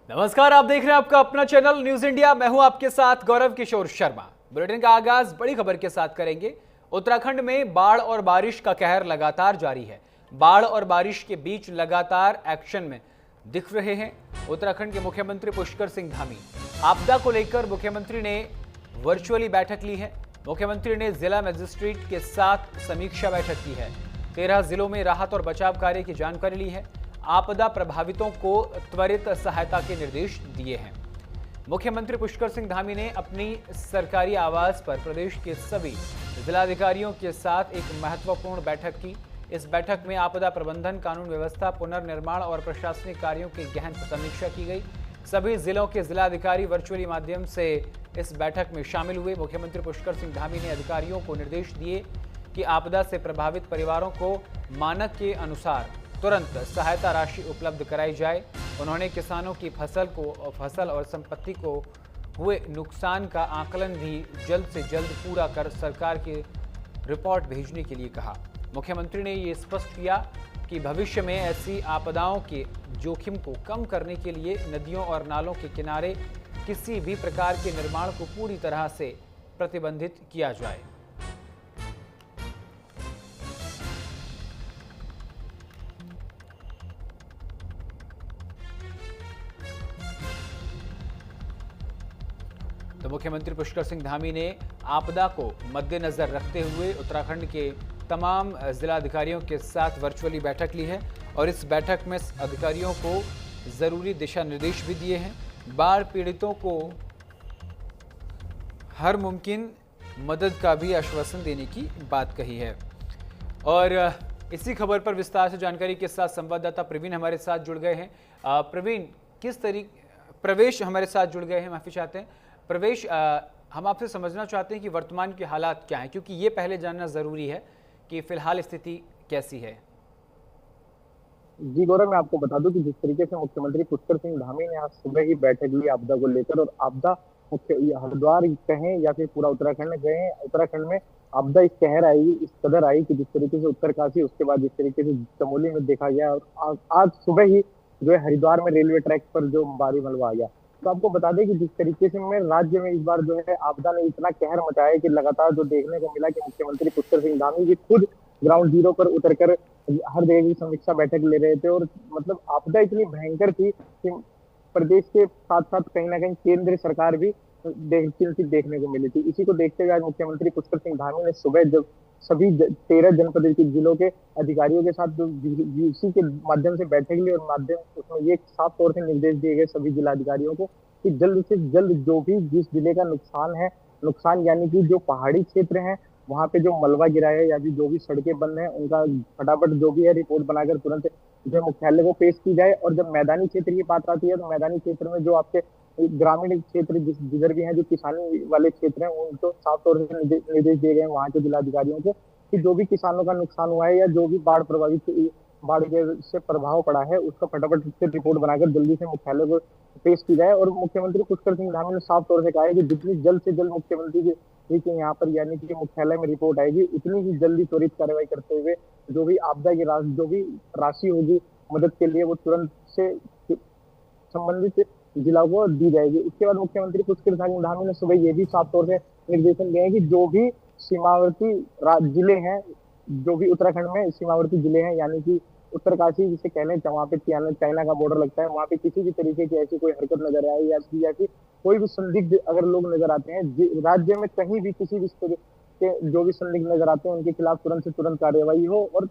नमस्कार, आप देख रहे हैं आपका अपना चैनल न्यूज इंडिया। मैं हूं आपके साथ गौरव किशोर शर्मा। बुलेटिन का आगाज बड़ी खबर के साथ करेंगे। उत्तराखंड में बाढ़ और बारिश का कहर लगातार जारी है। बाढ़ और बारिश के बीच लगातार एक्शन में दिख रहे हैं उत्तराखंड के मुख्यमंत्री पुष्कर सिंह धामी। आपदा को लेकर मुख्यमंत्री ने वर्चुअली बैठक ली है। मुख्यमंत्री ने जिला मजिस्ट्रेट के साथ समीक्षा बैठक की है। 13 जिलों में राहत और बचाव कार्य की जानकारी ली है। आपदा प्रभावितों को त्वरित सहायता के निर्देश दिए हैं। मुख्यमंत्री पुष्कर सिंह धामी ने अपनी सरकारी आवास पर प्रदेश के सभी जिलाधिकारियों के साथ एक महत्वपूर्ण बैठक की। इस बैठक में आपदा प्रबंधन, कानून व्यवस्था, पुनर्निर्माण और प्रशासनिक कार्यों की गहन समीक्षा की गई। सभी जिलों के जिलाधिकारी वर्चुअली माध्यम से इस बैठक में शामिल हुए। मुख्यमंत्री पुष्कर सिंह धामी ने अधिकारियों को निर्देश दिए कि आपदा से प्रभावित परिवारों को मानक के अनुसार तुरंत सहायता राशि उपलब्ध कराई जाए। उन्होंने किसानों की फसल और संपत्ति को हुए नुकसान का आकलन भी जल्द से जल्द पूरा कर सरकार की रिपोर्ट भेजने के लिए कहा। मुख्यमंत्री ने ये स्पष्ट किया कि भविष्य में ऐसी आपदाओं के जोखिम को कम करने के लिए नदियों और नालों के किनारे किसी भी प्रकार के निर्माण को पूरी तरह से प्रतिबंधित किया जाए। तो मुख्यमंत्री पुष्कर सिंह धामी ने आपदा को मद्देनजर रखते हुए उत्तराखंड के तमाम जिलाधिकारियों के साथ वर्चुअली बैठक ली है और इस बैठक में अधिकारियों को जरूरी दिशा निर्देश भी दिए हैं। बाढ़ पीड़ितों को हर मुमकिन मदद का भी आश्वासन देने की बात कही है। और इसी खबर पर विस्तार से जानकारी के साथ संवाददाता प्रवीण हमारे साथ जुड़ गए हैं। प्रवीण, प्रवेश हमारे साथ जुड़ गए हैं, माफी चाहते हैं। प्रवेश, हम आपसे समझना चाहते हैं कि वर्तमान के हालात क्या हैं, क्योंकि ये पहले जानना जरूरी है कि फिलहाल स्थिति कैसी है। जी गौरव, मैं आपको बता दूं कि जिस तरीके से मुख्यमंत्री पुष्कर सिंह धामी ने आज सुबह ही बैठक ली आपदा को लेकर, और आपदा मुख्य हरिद्वार कहें या फिर पूरा उत्तराखंड कहें, उत्तराखंड में आपदा इस कहर आई, इस कदर आई कि जिस तरीके से उत्तरकाशी, उसके बाद जिस तरीके से चमोली में देखा गया, और आज सुबह ही जो है हरिद्वार में रेलवे ट्रैक पर जो भारी मलबा आ गया। तो आपको बता दें कि जिस तरीके से में राज्य में इस बार जो है आपदा ने इतना कहर मचाया कि लगातार जो देखने को मिला कि मुख्यमंत्री पुष्कर सिंह धामी जी खुद ग्राउंड जीरो पर उतरकर हर जगह की समीक्षा बैठक ले रहे थे। और मतलब आपदा इतनी भयंकर थी कि प्रदेश के साथ साथ कहीं ना कहीं केंद्र सरकार भी चिंतित देखने को मिली थी। इसी को देखते हुए आज मुख्यमंत्री पुष्कर सिंह धामी ने सुबह जब सभी 13 जनपद के जिलों के अधिकारियों के साथ वीसी के माध्यम से बैठक ली, और माध्यम उसमें ये साफ तौर से निर्देश दिए गए सभी जिलाधिकारियों को कि जल्द से जल्द जो भी जिस जिले का नुकसान है, नुकसान यानी कि जो पहाड़ी क्षेत्र है वहां पे जो मलबा गिरा है या जो भी सड़कें बंद है, उनका फटाफट जो भी है रिपोर्ट बनाकर तुरंत जो मुख्यालय को पेश की जाए। और जब मैदानी क्षेत्र की बात आती है तो मैदानी क्षेत्र में जो आपके ग्रामीण क्षेत्र जिधर भी हैं, जो किसानी वाले क्षेत्र हैं, उनको साफ तौर से निर्देश दिए गए वहां के जिलाधिकारियों को कि जो भी किसानों का नुकसान हुआ है या जो भी बाढ़ प्रभावित बाढ़ के से प्रभाव पड़ा है, उसका फटाफट से रिपोर्ट बनाकर जल्दी से मुख्यालय को पेश की जाए। और मुख्यमंत्री पुष्कर सिंह धामी ने साफ तौर से कहा है कि जितनी जल्द से जल्द मुख्यमंत्री के यहाँ पर यानी कि मुख्यालय में रिपोर्ट आएगी, उतनी ही जल्दी त्वरित कार्रवाई करते हुए जो भी आपदा की जो भी राशि होगी मदद के लिए, वो तुरंत से संबंधित जिला को दी जाएगी। उसके बाद मुख्यमंत्री पुष्कर सिंह धामी ने सुबह ये भी साफ तौर से निर्देशन दिए हैं कि जो भी सीमावर्ती जिले हैं, जो भी उत्तराखंड में सीमावर्ती जिले हैं, यानी कि उत्तरकाशी जिसे कहने वहां पे चाइना का बॉर्डर लगता है, वहां पे किसी भी तरीके की ऐसी कोई हरकत नजर आए या फिर कोई भी संदिग्ध अगर लोग नजर आते हैं राज्य में कहीं भी किसी भी के जो भी संदिग्ध नजर आते हैं, उनके खिलाफ तुरंत से तुरंत कार्यवाही हो। और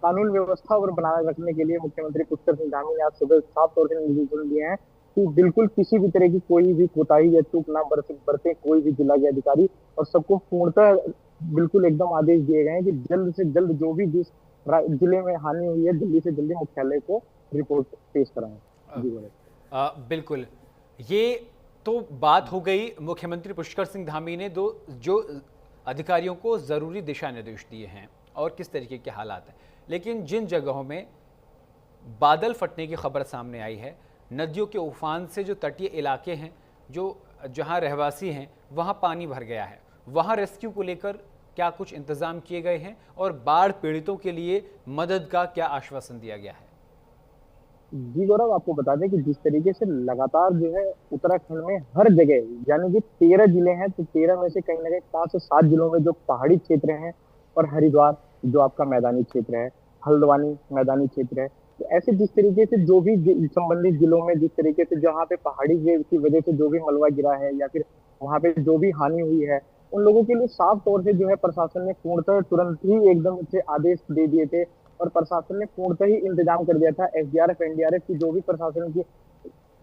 कानून व्यवस्था और बनाए रखने के लिए मुख्यमंत्री पुष्कर सिंह धामी ने आज सुबह साफ तौर से निर्देशन दिए हैं कि बिल्कुल किसी भी तरह की कोई भी कोताही या चूक ना बरते कोई भी जिला के अधिकारी, और सबको पूर्णतः बिल्कुल एकदम आदेश दिए गए हैं कि जल्द से जल्द जो भी जिस जिले में हानि हुई है जल्दी से जल्दी मुख्यालय को रिपोर्ट पेश कराएं। बिल्कुल, ये तो बात हो गई। मुख्यमंत्री पुष्कर सिंह धामी ने जो अधिकारियों को जरूरी दिशा निर्देश दिए हैं और किस तरीके के हालात हैं, लेकिन जिन जगहों में बादल फटने की खबर सामने आई है, नदियों के उफान से जो तटीय इलाके हैं, जहां रहवासी हैं, वहां पानी भर गया है, वहां रेस्क्यू को लेकर क्या कुछ इंतजाम किए गए हैं और बाढ़ पीड़ितों के लिए मदद का क्या आश्वासन दिया गया है? जी गौरव, आपको बता दें कि जिस तरीके से लगातार जो है उत्तराखंड में हर जगह, यानी कि 13 जिले हैं, तो 13 में से कहीं ना कहीं 5 से 7 जिलों में जो पहाड़ी क्षेत्र हैं, और हरिद्वार जो आपका मैदानी क्षेत्र है, हल्द्वानी मैदानी क्षेत्र है, तो ऐसे जिस तरीके से जो भी संबंधित जिलों में जिस तरीके से जहाँ पे पहाड़ी की वजह से जो भी मलबा गिरा है या फिर वहां पे जो भी हानि हुई है, उन लोगों के लिए साफ तौर से जो है प्रशासन ने पूर्णतः तुरंत ही एकदम से आदेश दे दिए थे, और प्रशासन ने पूर्णतः ही इंतजाम कर दिया था। एसडीआरएफ एनडीआरएफ की जो भी प्रशासन की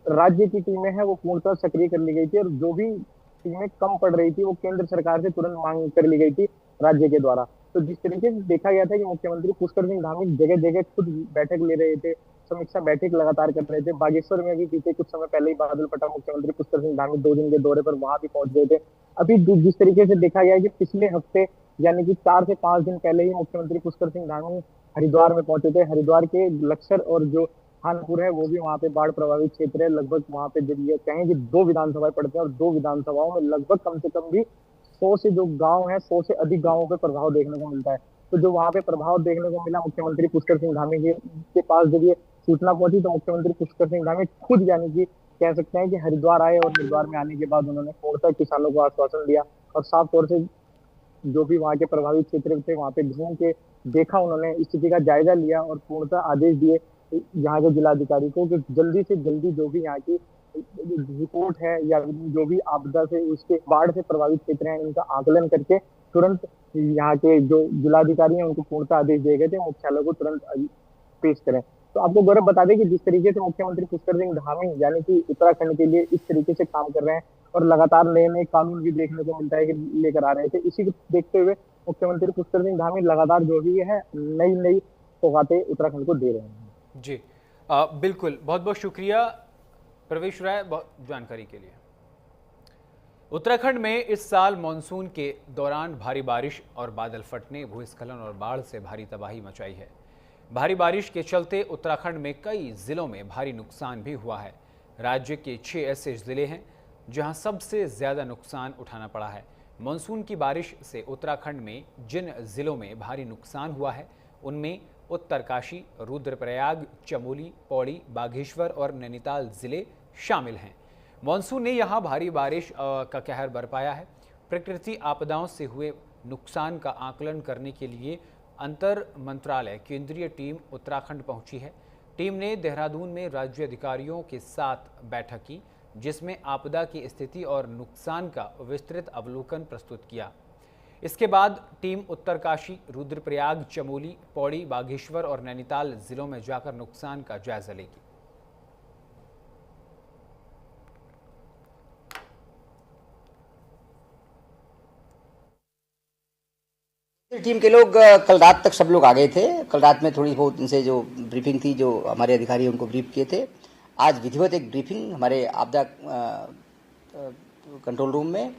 राज्य की टीमें हैं वो पूर्णतः सक्रिय कर ली गई थी, और जो भी टीमें कम पड़ रही थी वो केंद्र सरकार से तुरंत मांग कर ली गई थी राज्य के द्वारा। तो जिस तरीके से देखा गया था कि मुख्यमंत्री पुष्कर सिंह धामी जगह जगह खुद बैठक ले रहे थे, समीक्षा बैठक लगातार कर रहे थे। बागेश्वर में भी बीते कुछ समय पहले ही बादल फटा, मुख्यमंत्री पुष्कर सिंह धामी 2 दिन के दौरे पर वहां भी पहुंच गए थे। अभी जिस तरीके से देखा गया है कि पिछले हफ्ते यानी कि 4 से 5 दिन पहले ही मुख्यमंत्री पुष्कर सिंह धामी हरिद्वार में पहुंचे थे। हरिद्वार के लक्सर और जो खानपुर है वो भी वहाँ पे बाढ़ प्रभावित क्षेत्र है। लगभग वहाँ पे जब ये कहें कि 2 विधानसभाएं पड़ते हैं, और 2 विधानसभाओं में लगभग कम से कम भी 100 से जो गांव है, 100 से अधिक गांवों पे प्रभाव देखने को मिलता है। तो जो वहाँ पे प्रभाव देखने को मिला, मुख्यमंत्री पुष्कर सिंह धामी के पास जब ये सूचना पहुंची, तो मुख्यमंत्री पुष्कर सिंह धामी खुद यानी कि कह सकते हैं कि हरिद्वार आए, और हरिद्वार में आने के बाद उन्होंने पूर्णतः किसानों को आश्वासन दिया, और साफ तौर से जो भी वहाँ के प्रभावित क्षेत्र थे वहाँ पे घूम के देखा, उन्होंने स्थिति का जायजा लिया, और पूर्णतः आदेश दिए यहाँ के जिलाधिकारी को कि जल्दी से जल्दी जो भी यहाँ की रिपोर्ट है या जो भी आपदा से उसके बाढ़ से प्रभावित क्षेत्र हैं इनका आकलन करके तुरंत यहाँ के जो जिलाधिकारी हैं उनको पूर्णतः आदेश दिए गए थे, मुख्यालय को तुरंत पेश करें। तो आपको गौरव बता दें कि जिस तरीके से मुख्यमंत्री पुष्कर सिंह धामी यानी कि उत्तराखंड के लिए इस तरीके से काम कर रहे हैं, और लगातार नए नए कानून भी देखने को मिलता है कि लेकर आ रहे थे, इसी को देखते हुए मुख्यमंत्री पुष्कर सिंह धामी लगातार जो भी है नई नई सौगातें उत्तराखंड को दे रहे हैं। जी बिल्कुल, बहुत बहुत शुक्रिया प्रवेश राय जानकारी के लिए। उत्तराखंड में इस साल मानसून के दौरान भारी बारिश और बादल फटने, भूस्खलन और बाढ़ से भारी तबाही मचाई है। भारी बारिश के चलते उत्तराखंड में कई जिलों में भारी नुकसान भी हुआ है। राज्य के 6 ऐसे जिले हैं जहां सबसे ज्यादा नुकसान उठाना पड़ा है। मानसून की बारिश से उत्तराखंड में जिन जिलों में भारी नुकसान हुआ है उनमें उत्तरकाशी, रुद्रप्रयाग, चमोली, पौड़ी, बागेश्वर और नैनीताल जिले शामिल हैं। मानसून ने यहां भारी बारिश का कहर बरपाया है। प्रकृति आपदाओं से हुए नुकसान का आकलन करने के लिए अंतर मंत्रालय केंद्रीय टीम उत्तराखंड पहुंची है। टीम ने देहरादून में राज्य अधिकारियों के साथ बैठक की, जिसमें आपदा की स्थिति और नुकसान का विस्तृत अवलोकन प्रस्तुत किया। इसके बाद टीम उत्तरकाशी, रुद्रप्रयाग, चमोली, पौड़ी, बागेश्वर और नैनीताल जिलों में जाकर नुकसान का जायजा लेगी। टीम के लोग कल रात तक सब लोग आ गए थे। कल रात में थोड़ी बहुत उनसे जो ब्रीफिंग थी, जो हमारे अधिकारी उनको ब्रीफ किए थे। आज विधिवत एक ब्रीफिंग हमारे आपदा कंट्रोल रूम में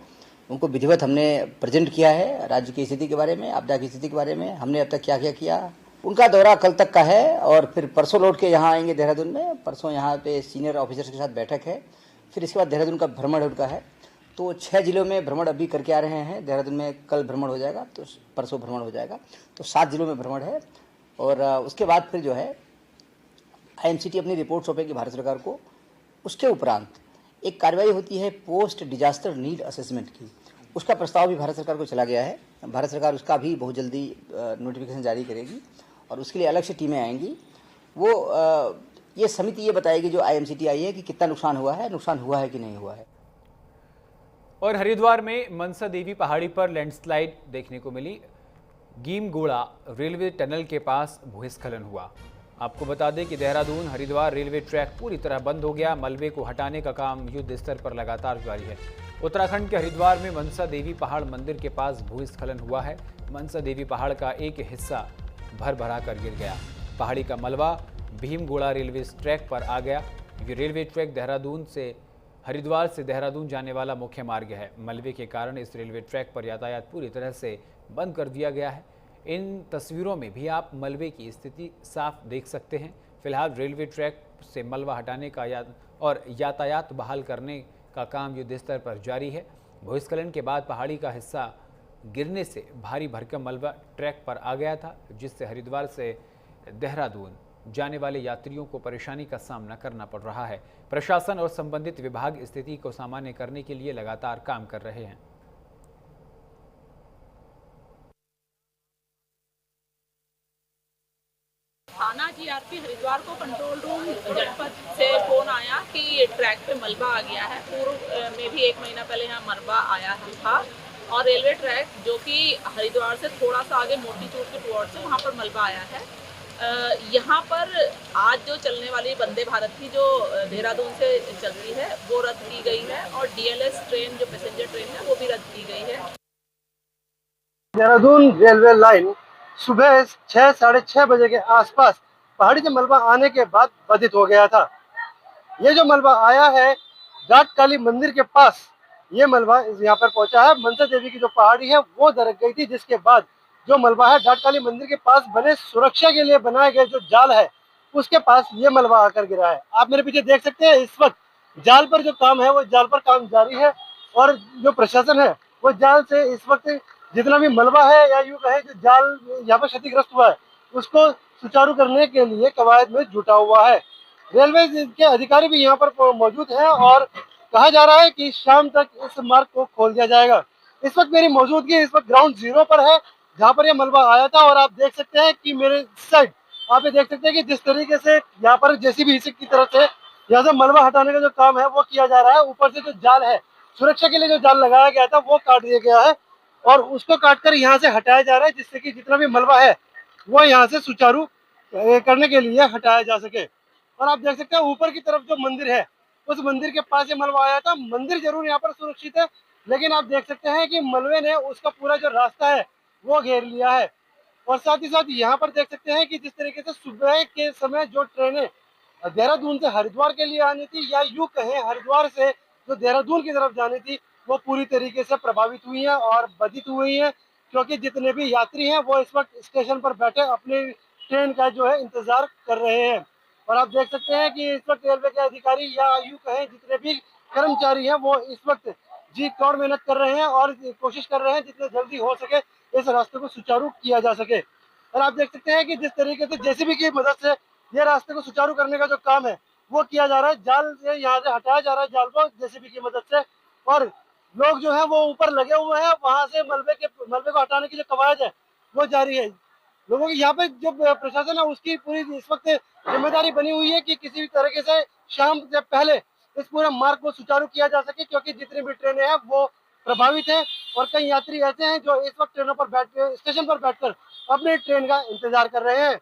उनको विधिवत हमने प्रेजेंट किया है। राज्य की स्थिति के बारे में, आपदा की स्थिति के बारे में हमने अब तक क्या क्या किया। उनका दौरा कल तक का है, और फिर परसों लौट के यहाँ आएंगे देहरादून में। परसों यहाँ पे सीनियर ऑफिसर्स के साथ बैठक है, फिर इसके बाद देहरादून का भ्रमण उनका है। तो 6 जिलों में भ्रमण अभी करके आ रहे हैं। देहरादून में कल भ्रमण हो जाएगा, तो परसों भ्रमण हो जाएगा, तो 7 जिलों में भ्रमण है। और उसके बाद फिर जो है IMCT अपनी रिपोर्ट सौंपेगी भारत सरकार को। उसके उपरांत एक कार्रवाई होती है पोस्ट डिजास्टर नीड असेसमेंट की, उसका प्रस्ताव भी भारत सरकार को चला गया है। भारत सरकार उसका भी बहुत जल्दी नोटिफिकेशन जारी करेगी, और उसके लिए अलग से टीमें आएंगी। वो ये समिति ये बताएगी जो IMCT आई है कि कितना नुकसान हुआ है कि नहीं हुआ है। और हरिद्वार में मनसा देवी पहाड़ी पर लैंडस्लाइड देखने को मिली। गीमगोड़ा रेलवे टनल के पास भूस्खलन हुआ। आपको बता दें कि देहरादून हरिद्वार रेलवे ट्रैक पूरी तरह बंद हो गया। मलबे को हटाने का काम युद्ध स्तर पर लगातार जारी है। उत्तराखंड के हरिद्वार में मनसा देवी पहाड़ मंदिर के पास भूस्खलन हुआ है। मनसा देवी पहाड़ का एक हिस्सा भर भरा कर गिर गया। पहाड़ी का मलबा भीमगोड़ा रेलवे ट्रैक पर आ गया। ये रेलवे ट्रैक देहरादून से हरिद्वार से देहरादून जाने वाला मुख्य मार्ग है। मलबे के कारण इस रेलवे ट्रैक पर यातायात पूरी तरह से बंद कर दिया गया है। इन तस्वीरों में भी आप मलबे की स्थिति साफ देख सकते हैं। फिलहाल रेलवे ट्रैक से मलबा हटाने का और यातायात बहाल करने का काम युद्ध स्तर पर जारी है। भूस्खलन के बाद पहाड़ी का हिस्सा गिरने से भारी भरकम मलबा ट्रैक पर आ गया था, जिससे हरिद्वार से देहरादून जाने वाले यात्रियों को परेशानी का सामना करना पड़ रहा है। प्रशासन और संबंधित विभाग स्थिति को सामान्य करने के लिए लगातार काम कर रहे हैं। थाना जीआरपी हरिद्वार को कंट्रोल रूम जनपद से फोन आया कि ट्रैक पे मलबा आ गया है। पूर्व में भी 1 महीना पहले यहाँ मलबा आया था और रेलवे ट्रैक जो कि हरिद्वार से थोड़ा सा आगे मोतीचूर के टुवर्ड्स से वहाँ पर मलबा आया है। यहाँ पर आज जो चलने वाली वंदे भारत की जो देहरादून से चलती है वो रद्द की गई है और डीएलएस ट्रेन जो पैसेंजर ट्रेन है वो भी रद्द की गई है। देहरादून रेलवे लाइन सुबह 6 साढ़े 6 बजे के आसपास पहाड़ी से मलबा आने के बाद बाधित हो गया था। ये जो मलबा आया है घाट काली मंदिर के पास, ये मलबा यहाँ पर पहुंचा है। मनसा देवी की जो पहाड़ी है वो दरक गई थी, जिसके बाद जो मलबा है घाट काली मंदिर के पास बने सुरक्षा के लिए बनाए गए जो जाल है उसके पास ये मलबा आकर गिरा है। आप मेरे पीछे देख सकते हैं, इस वक्त जाल पर जो काम है वो जाल पर काम जारी है और जो प्रशासन है वो जाल से इस वक्त जितना भी मलबा है या यूं कहे जो जाल यहाँ पर क्षतिग्रस्त हुआ है उसको सुचारू करने के लिए कवायद में जुटा हुआ है। रेलवे के अधिकारी भी यहाँ पर मौजूद हैं और कहा जा रहा है कि शाम तक इस मार्ग को खोल दिया जाएगा। इस वक्त मेरी मौजूदगी इस वक्त ग्राउंड जीरो पर है जहाँ पर यह मलबा आया था और आप देख सकते हैं कि मेरे साइड आप ये देख सकते हैं कि जिस तरीके से यहाँ पर जेसीबी की तरफ से यहाँ से मलबा हटाने का जो काम है वो किया जा रहा है। ऊपर से जो जाल है सुरक्षा के लिए जो जाल लगाया गया था वो काट दिया गया है और उसको काटकर यहाँ से हटाया जा रहा है जिससे कि जितना भी मलबा है वो यहाँ से सुचारू करने के लिए हटाया जा सके। और आप देख सकते हैं ऊपर की तरफ जो मंदिर है उस मंदिर के पास ये मलबा आया था। मंदिर जरूर यहाँ पर सुरक्षित है लेकिन आप देख सकते हैं कि मलबे ने उसका पूरा जो रास्ता है वो घेर लिया है। और साथ ही साथ यहाँ पर देख सकते हैं कि जिस तरीके से सुबह के समय जो ट्रेनें देहरादून से हरिद्वार के लिए आनी थी या यूं कहें हरिद्वार से जो देहरादून की तरफ जानी थी वो पूरी तरीके से प्रभावित हुई हैं और बाधित हुई हैं, क्योंकि जितने भी यात्री हैं वो इस वक्त स्टेशन पर बैठे अपने ट्रेन का जो है इंतजार कर रहे हैं। और आप देख सकते हैं कि इस वक्त रेलवे के अधिकारी या यूं कहें जितने भी कर्मचारी हैं वो इस वक्त जी तोड़ मेहनत कर रहे हैं और कोशिश कर रहे हैं जितने जल्दी हो सके इस रास्ते को सुचारू किया जा सके। और आप देख सकते हैं कि जिस तरीके से जेसीबी की मदद से ये रास्ते को सुचारू करने का जो काम है वो किया जा रहा है। जाल से यहाँ से हटाया जा रहा है जाल को जेसीबी की मदद से और लोग जो है वो ऊपर लगे हुए हैं। वहां से मलबे को हटाने की जो कवायद है वो जारी है। लोगों की यहाँ पे जो प्रशासन है उसकी पूरी इस वक्त जिम्मेदारी बनी हुई है कि किसी भी तरीके से शाम से पहले इस पूरे मार्ग को सुचारू किया जा सके, क्योंकि जितनी भी ट्रेनें हैं वो प्रभावित हैं और कई यात्री ऐसे हैं जो इस वक्त ट्रेनों पर बैठ स्टेशन पर बैठकर अपनी ट्रेन का इंतजार कर रहे हैं।